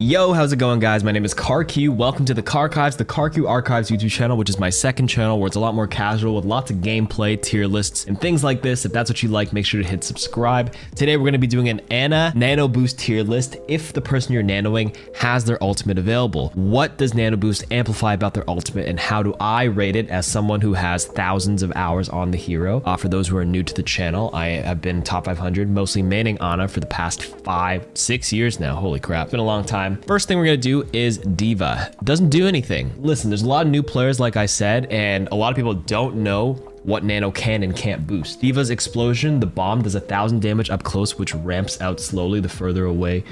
Yo, how's it going, guys? My name is KarQ. Welcome to the KarQives, the KarQ Archives YouTube channel, which is my second channel where it's a lot more casual with lots of gameplay, tier lists, and things like this. If that's what you like, make sure to hit subscribe. Today, we're going to be doing an Ana Nano Boost tier list if the person you're nanoing has their ultimate available. What does Nano Boost amplify about their ultimate, and how do I rate it as someone who has thousands of hours on the hero? For those who are new to the channel, I have been top 500, mostly maining Ana for the past 5-6 years now. Holy crap, it's been a long time. First thing we're gonna do is D.Va. Doesn't do anything. Listen, there's a lot of new players, like I said, and a lot of people don't know what Nano can and can't boost. D.Va's explosion, the bomb, does 1,000 damage up close, which ramps out slowly the further away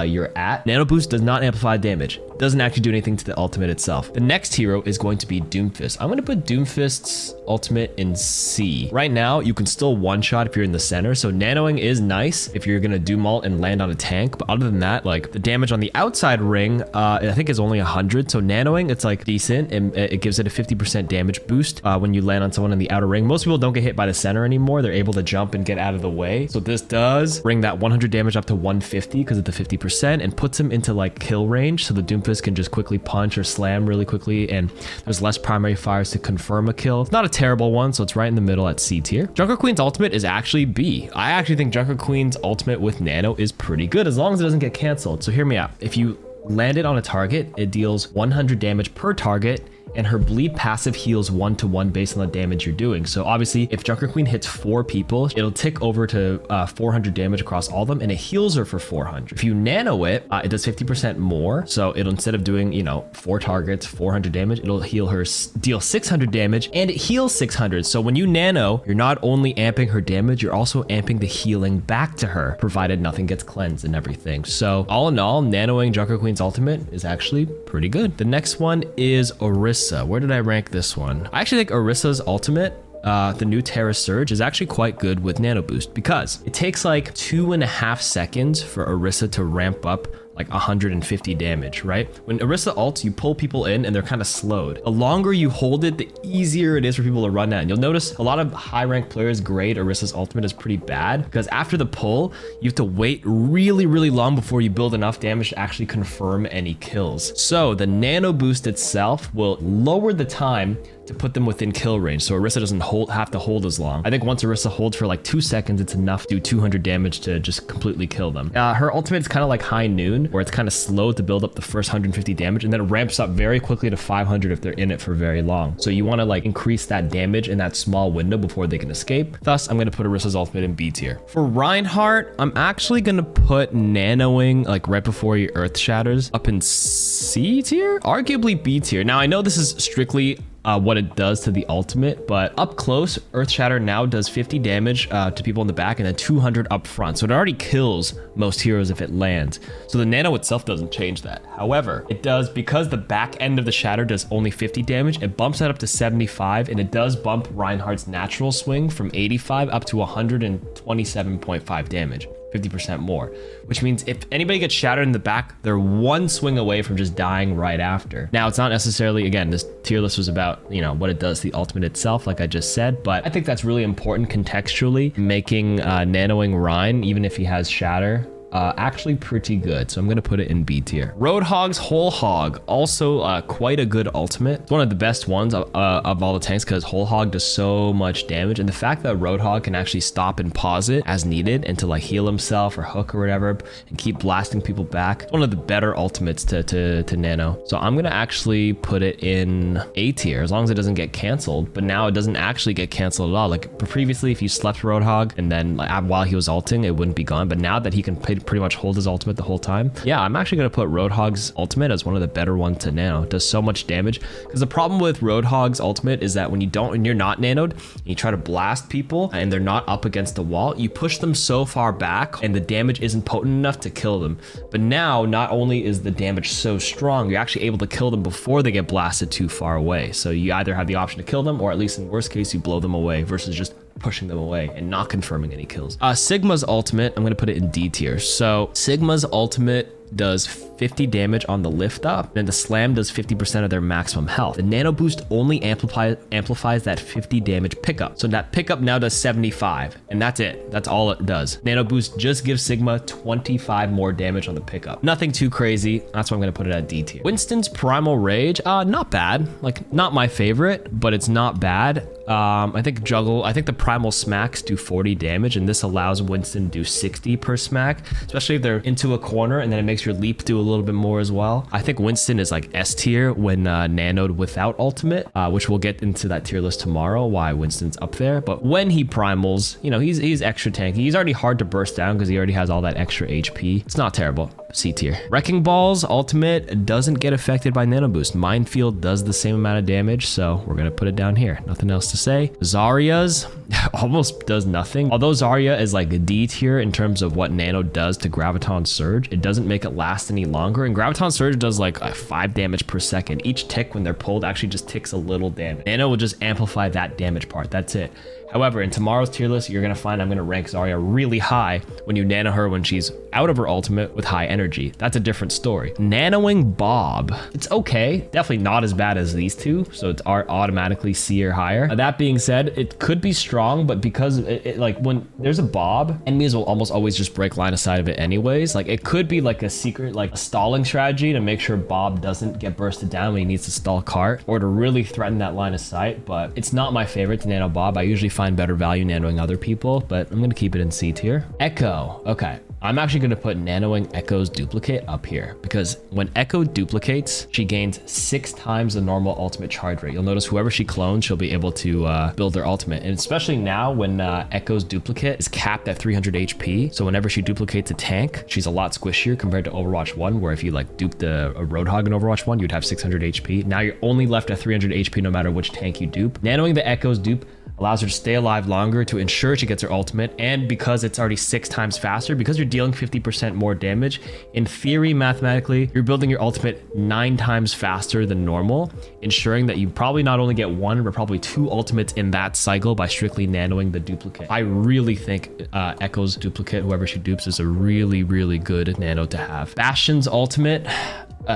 you're at. Nano Boost does not amplify damage. Doesn't actually do anything to the ultimate itself. The next hero is going to be Doomfist. I'm going to put Doomfist's ultimate in C. Right now, you can still one-shot if you're in the center, so nanoing is nice if you're going to Doom ult and land on a tank, but other than that, like, the damage on the outside ring, I think is only 100, so nanoing, it's like decent, and it gives it a 50% damage boost when you land on someone in the outer ring. Most people don't get hit by the center anymore. They're able to jump and get out of the way. So this does bring that 100 damage up to 150 because of the 50% and puts him into like kill range. So the Doomfist can just quickly punch or slam really quickly, and there's less primary fires to confirm a kill. It's not a terrible one, so it's right in the middle at C tier. Junkrat Queen's ultimate is actually B. I actually think Junkrat Queen's ultimate with Nano is pretty good as long as it doesn't get canceled. So hear me out. If you land it on a target, it deals 100 damage per target, and her bleed passive heals 1-to-1 based on the damage you're doing. So obviously, if Junkrat Queen hits 4 people, it'll tick over to 400 damage across all of them, and it heals her for 400. If you nano it, it does 50% more. So it'll, instead of doing, 4 targets, 400 damage, it'll heal her, deal 600 damage, and it heals 600. So when you nano, you're not only amping her damage, you're also amping the healing back to her, provided nothing gets cleansed and everything. So all in all, nanoing Junkrat Queen's ultimate is actually pretty good. The next one is Orisa. Where did I rank this one? I actually think Orisa's ultimate, the new Terra Surge, is actually quite good with Nano Boost because it takes like 2.5 seconds for Orisa to ramp up like 150 damage, right? When Orisa ults, you pull people in and they're kind of slowed. The longer you hold it, the easier it is for people to run at. And you'll notice a lot of high ranked players grade Orisa's ultimate is pretty bad because after the pull, you have to wait really, really long before you build enough damage to actually confirm any kills. So the Nano Boost itself will lower the time to put them within kill range, so Orisa doesn't have to hold as long. I think once Orisa holds for like 2 seconds, it's enough to do 200 damage to just completely kill them. Her ultimate is kind of like High Noon, where it's kind of slow to build up the first 150 damage, and then it ramps up very quickly to 500 if they're in it for very long. So you want to like increase that damage in that small window before they can escape. Thus, I'm going to put Orisa's ultimate in B tier. For Reinhardt, I'm actually going to put nanoing like right before your Earth Shatters up in C tier, arguably B tier. Now I know this is strictly what it does to the ultimate, but up close, Earth Shatter now does 50 damage to people in the back and then 200 up front. So it already kills most heroes if it lands. So the nano itself doesn't change that. However, it does, because the back end of the shatter does only 50 damage, it bumps that up to 75, and it does bump Reinhardt's natural swing from 85 up to 127.5 damage. 50% more, which means if anybody gets shattered in the back, they're one swing away from just dying right after. Now, it's not necessarily, again, this tier list was about, what it does to the ultimate itself, like I just said, but I think that's really important contextually, making nanoing Rein, even if he has shatter, actually pretty good. So I'm gonna put it in B tier. Roadhog's Whole Hog, also quite a good ultimate. It's one of the best ones of all the tanks because Whole Hog does so much damage, and the fact that Roadhog can actually stop and pause it as needed and to like heal himself or hook or whatever and keep blasting people back, it's one of the better ultimates to nano. So I'm gonna actually put it in A tier as long as it doesn't get canceled, but now it doesn't actually get canceled at all. Like previously, if you slept Roadhog and then like, while he was ulting, it wouldn't be gone, but now that he can pretty much hold his ultimate the whole time, yeah, I'm actually going to put Roadhog's ultimate as one of the better ones to nano. It does so much damage because the problem with Roadhog's ultimate is that when you're not nanoed and you try to blast people and they're not up against the wall, you push them so far back and the damage isn't potent enough to kill them. But now, not only is the damage so strong, you're actually able to kill them before they get blasted too far away. So you either have the option to kill them, or at least in worst case, you blow them away versus just pushing them away and not confirming any kills. Sigma's ultimate, I'm going to put it in D tier. So Sigma's ultimate does 50 damage on the lift up, and the slam does 50% of their maximum health. The Nano Boost only amplifies that 50 damage pickup. So that pickup now does 75, and that's it. That's all it does. Nano Boost just gives Sigma 25 more damage on the pickup. Nothing too crazy. That's why I'm gonna put it at D tier. Winston's Primal Rage, not bad. Like, not my favorite, but it's not bad. I think the Primal Smacks do 40 damage, and this allows Winston to do 60 per smack, especially if they're into a corner, and then it makes your leap do a little bit more as well. I think Winston is like S tier when nanoed without ultimate, which we'll get into that tier list tomorrow, why Winston's up there. But when he primals, you know, he's extra tanky. He's already hard to burst down because he already has all that extra HP. It's not terrible. C tier. Wrecking Ball's ultimate doesn't get affected by Nano Boost. Minefield does the same amount of damage, so we're gonna put it down here. Nothing else to say. Zarya's almost does nothing. Although Zarya is like a D tier in terms of what Nano does to Graviton Surge, it doesn't make it last any longer. And Graviton Surge does like 5 damage per second. Each tick when they're pulled actually just ticks a little damage. Nano will just amplify that damage part. That's it. However, in tomorrow's tier list, you're going to find I'm going to rank Zarya really high when you nano her when she's out of her ultimate with high energy. That's a different story. Nanoing B.O.B. It's okay. Definitely not as bad as these two, so it's automatically C or higher. That being said, it could be strong, but because like when there's a B.O.B, enemies will almost always just break line of sight of it anyways. Like it could be like a secret, like a stalling strategy to make sure B.O.B doesn't get bursted down when he needs to stall cart or to really threaten that line of sight, but it's not my favorite to nano B.O.B. I usually find better value nanoing other people, but I'm gonna keep it in C tier. Echo, okay. I'm actually going to put nanoing Echo's duplicate up here because when Echo duplicates, she gains 6 times the normal ultimate charge rate. You'll notice whoever she clones, she'll be able to build their ultimate. And especially now when Echo's duplicate is capped at 300 HP. So whenever she duplicates a tank, she's a lot squishier compared to Overwatch 1, where if you like duped a Roadhog in Overwatch 1, you'd have 600 HP. Now you're only left at 300 HP no matter which tank you dupe. Nanoing the Echo's dupe allows her to stay alive longer to ensure she gets her ultimate, and because it's already 6 times faster, because you're dealing 50% more damage, in theory, mathematically, you're building your ultimate 9 times faster than normal, ensuring that you probably not only get 1, but probably 2 ultimates in that cycle by strictly nanoing the duplicate. I really think Echo's duplicate, whoever she dupes, is a really, really good nano to have. Bastion's ultimate,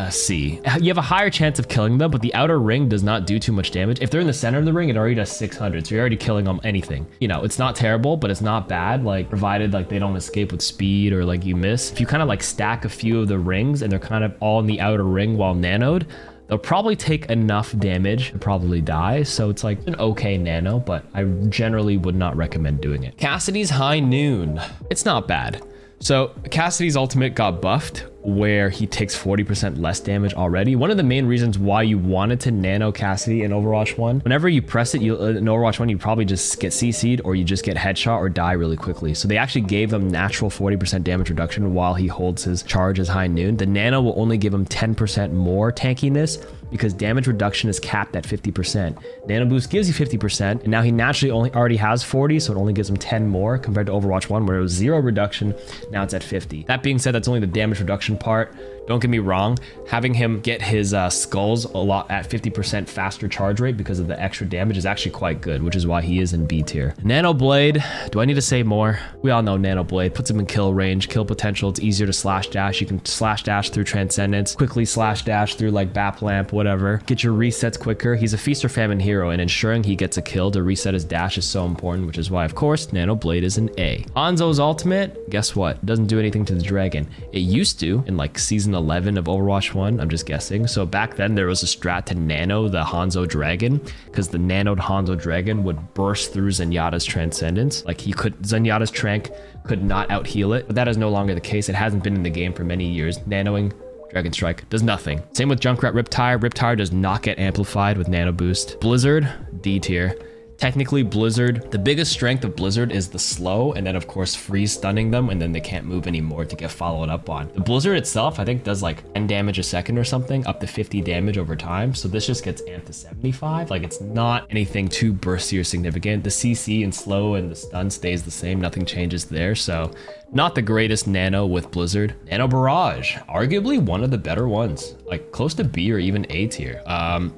C. You have a higher chance of killing them, but the outer ring does not do too much damage. If they're in the center of the ring, it already does 600, so you're already killing them anything. You know, it's not terrible, but it's not bad, like provided like they don't escape with speed or like you miss. If you kind of like stack a few of the rings and they're kind of all in the outer ring while nanoed, they'll probably take enough damage to probably die. So it's like an okay nano, but I generally would not recommend doing it. Cassidy's High Noon. It's not bad. So Cassidy's ultimate got buffed where he takes 40% less damage already. One of the main reasons why you wanted to nano Cassidy in Overwatch 1, whenever you press it, in Overwatch 1, you probably just get CC'd or you just get headshot or die really quickly. So they actually gave him natural 40% damage reduction while he holds his charge as High Noon. The nano will only give him 10% more tankiness because damage reduction is capped at 50%. Nano Boost gives you 50%, and now he naturally already has 40, so it only gives him 10 more compared to Overwatch 1, where it was 0 reduction, now it's at 50. That being said, that's only the damage reduction part. Don't get me wrong, having him get his skulls a lot at 50% faster charge rate because of the extra damage is actually quite good, which is why he is in B tier. Nano Blade, do I need to say more? We all know Nano Blade puts him in kill range, kill potential. It's easier to slash dash. You can slash dash through Transcendence, quickly slash dash through like Bap Lamp, whatever. Get your resets quicker. He's a feast or famine hero, and ensuring he gets a kill to reset his dash is so important, which is why, of course, Nano Blade is an A. Hanzo's ultimate, guess what? Doesn't do anything to the dragon. It used to in like season 11 of Overwatch 1, I'm just guessing. So back then there was a strat to nano the Hanzo dragon because the nanoed Hanzo dragon would burst through Zenyatta's Transcendence. Like Zenyatta's Trank could not out heal it, but that is no longer the case. It hasn't been in the game for many years. Nanoing Dragon Strike does nothing. Same with Junkrat Riptire. Riptire does not get amplified with Nano Boost. Blizzard, D tier. Technically, Blizzard, the biggest strength of Blizzard is the slow, and then of course freeze stunning them, and then they can't move anymore to get followed up on. The Blizzard itself, I think, does like 10 damage a second or something, up to 50 damage over time. So this just gets amped to 75. Like, it's not anything too bursty or significant. The CC and slow and the stun stays the same. Nothing changes there. So Not the greatest nano with Blizzard. Nano Barrage, arguably one of the better ones, like close to B or even A tier.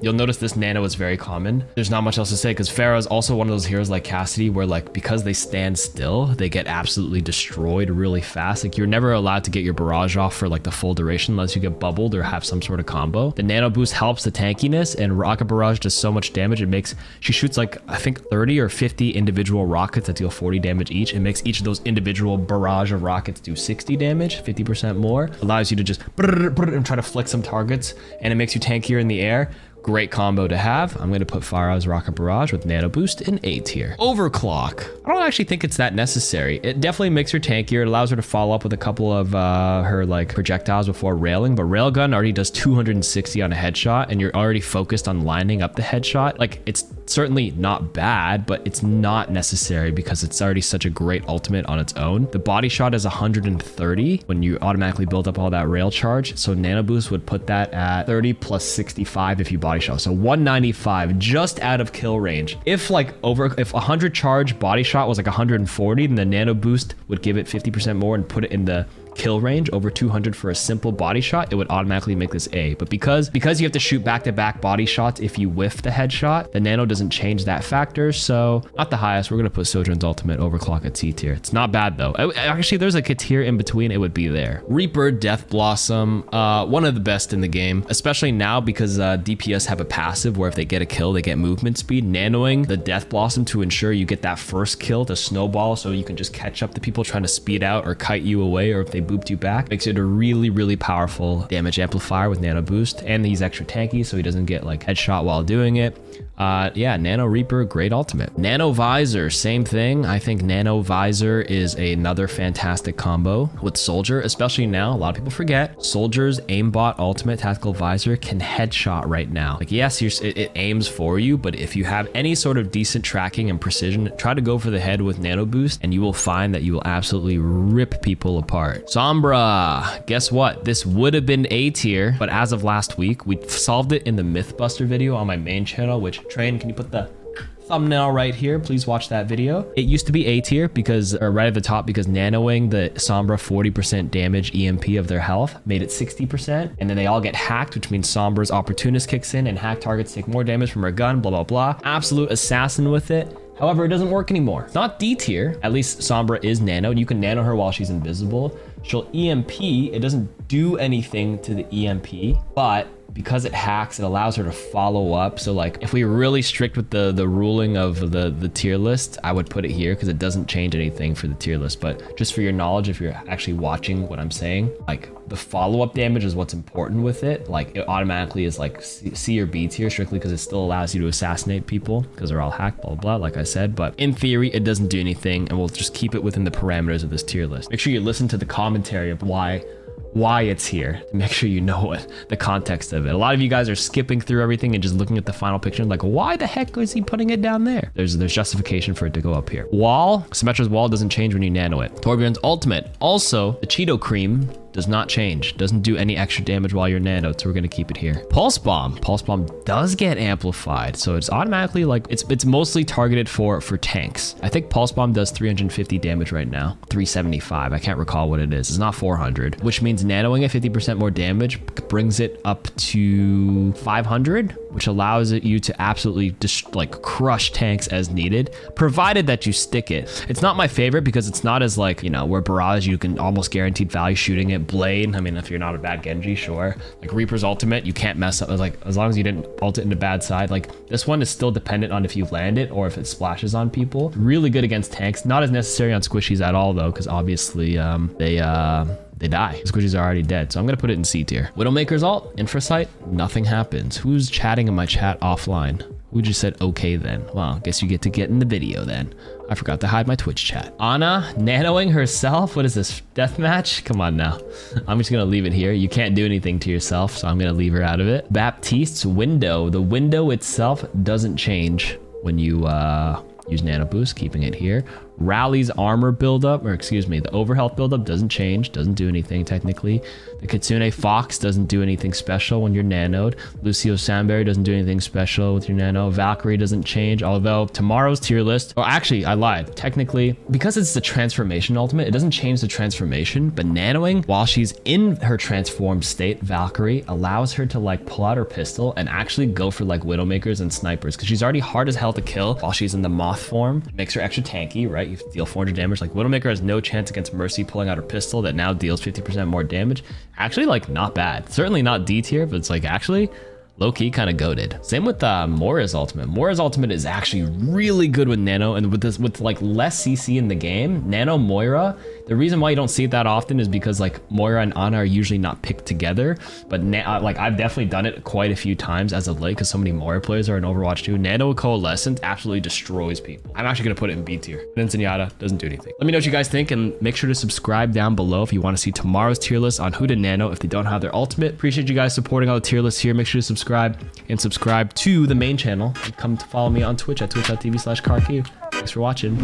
You'll notice this nano is very common. There's not much else to say because Pharah is also one of those heroes like Cassidy where like because they stand still, they get absolutely destroyed really fast. Like you're never allowed to get your barrage off for like the full duration unless you get bubbled or have some sort of combo. The nano boost helps the tankiness, and rocket barrage does so much damage. It makes, she shoots like I think 30 or 50 individual rockets that deal 40 damage each. It makes each of those individual barrage of rockets do 60 damage, 50% more. Allows you to just and try to flick some targets, and it makes you tankier in the air. Great combo to have. I'm going to put Pharah's Rocket Barrage with Nano Boost in A tier. Overclock. I don't actually think it's that necessary. It definitely makes her tankier. It allows her to follow up with a couple of her like projectiles before railing, but Railgun already does 260 on a headshot, and you're already focused on lining up the headshot. Like it's certainly not bad, but it's not necessary because it's already such a great ultimate on its own. The body shot is 130 when you automatically build up all that rail charge. So Nano Boost would put that at 30 plus 65 if you body shot. So 195 just out of kill range. If 100 charge body shot was like 140, then the Nano Boost would give it 50% more and put it in the kill range over 200 for a simple body shot. It would automatically make this A, but because you have to shoot back-to-back body shots if you whiff the headshot, the nano doesn't change that factor. So not the highest. We're gonna put Sojourn's ultimate overclock at C tier. It's not bad though. Actually, there's like a tier in between, it would be there. Reaper, Death Blossom, one of the best in the game, especially now because DPS have a passive where if they get a kill, they get movement speed. Nanoing the Death Blossom to ensure you get that first kill to snowball so you can just catch up to people trying to speed out or kite you away, or if they booped you back, makes it a really, really powerful damage amplifier with Nano Boost. And he's extra tanky so he doesn't get like headshot while doing it. Yeah, Nano Reaper, great ultimate. Nano Visor, same thing. I think Nano Visor is another fantastic combo with Soldier, especially now. A lot of people forget Soldier's aimbot ultimate tactical visor can headshot right now. Like yes, it aims for you, but if you have any sort of decent tracking and precision, try to go for the head with Nano Boost and you will find that you will absolutely rip people apart. Sombra, guess what? This would have been A tier, but as of last week, we solved it in the Mythbuster video on my main channel, which Train, can you put the thumbnail right here? Please watch that video. It used to be A tier because, or right at the top, because nanoing the Sombra 40% damage EMP of their health made it 60%, and then they all get hacked, which means Sombra's Opportunist kicks in and hack targets take more damage from her gun, blah, blah, blah. Absolute assassin with it. However, it doesn't work anymore. It's not D tier. At least Sombra is nano. You can nano her while she's invisible. She'll EMP. It doesn't do anything to the EMP, but because it hacks, it allows her to follow up. So like if we were really strict with the ruling of the tier list, I would put it here because it doesn't change anything for the tier list. But just for your knowledge, if you're actually watching what I'm saying, like the follow-up damage is what's important with it. Like it automatically is like C or B tier strictly because it still allows you to assassinate people because they're all hacked, blah, blah, blah, like I said. But in theory, it doesn't do anything, and we'll just keep it within the parameters of this tier list. Make sure you listen to the commentary of why it's here to make sure you know what the context of it. A lot of you guys are skipping through everything and just looking at the final picture and like, why the heck is he putting it down there? There's justification for it to go up here. Wall, Symmetra's wall doesn't change when you nano it. Torbjorn's ultimate, also the Cheeto cream, does not change, doesn't do any extra damage while you're nanoed, so we're gonna keep it here. Pulse Bomb does get amplified, so it's automatically like, it's mostly targeted for tanks. I think Pulse Bomb does 350 damage right now, 375, I can't recall what it is. It's not 400, which means nanoing at 50% more damage brings it up to 500, which allows you to absolutely just like crush tanks as needed, provided that you stick it. It's not my favorite because it's not as like, you know, where Barrage, you can almost guaranteed value shooting it. Blade, I mean, if you're not a bad Genji, sure. Like Reaper's ultimate, you can't mess up, like as long as you didn't ult it into bad side. Like this one is still dependent on if you land it or if it splashes on people. Really good against tanks, not as necessary on squishies at all though, because obviously they die. The squishies are already dead, so I'm gonna put it in C tier. Widowmaker's ult, Infrasight, nothing happens. Who's chatting in my chat offline? Who just said okay then? Well, guess you get to get in the video then. I forgot to hide my Twitch chat. Ana nanoing herself? What is this, deathmatch? Come on now. I'm just gonna leave it here. You can't do anything to yourself, so I'm gonna leave her out of it. Baptiste's window. The window itself doesn't change when you use Nano Boost, keeping it here. Rally's armor buildup, or excuse me, the overhealth buildup doesn't change, doesn't do anything technically. The Kitsune Fox doesn't do anything special when you're nanoed. Lucio Samberry doesn't do anything special with your nano. Valkyrie doesn't change, although tomorrow's tier list, or actually I lied, technically, because it's the transformation ultimate, it doesn't change the transformation, but nanoing while she's in her transformed state, Valkyrie allows her to like pull out her pistol and actually go for like Widowmakers and snipers, because she's already hard as hell to kill while she's in the moth form. It makes her extra tanky, right? You deal 400 damage. Like Widowmaker has no chance against Mercy pulling out her pistol that now deals 50% more damage. Actually, like, not bad. Certainly not D tier, but it's like actually low-key kind of goated. Same with Moira's ultimate. Moira's ultimate is actually really good with nano, and with like less CC in the game, nano Moira, the reason why you don't see it that often is because like Moira and Ana are usually not picked together, but like I've definitely done it quite a few times as of late because so many Moira players are in Overwatch 2. Nano Coalescent absolutely destroys people. I'm actually gonna put it in B tier. Then Zenyatta doesn't do anything. Let me know what you guys think, and make sure to subscribe down below if you want to see tomorrow's tier list on who to nano if they don't have their ultimate. Appreciate you guys supporting all the tier lists here. Make sure to subscribe to the main channel, and come to follow me on Twitch at twitch.tv/KarQ. Thanks for watching.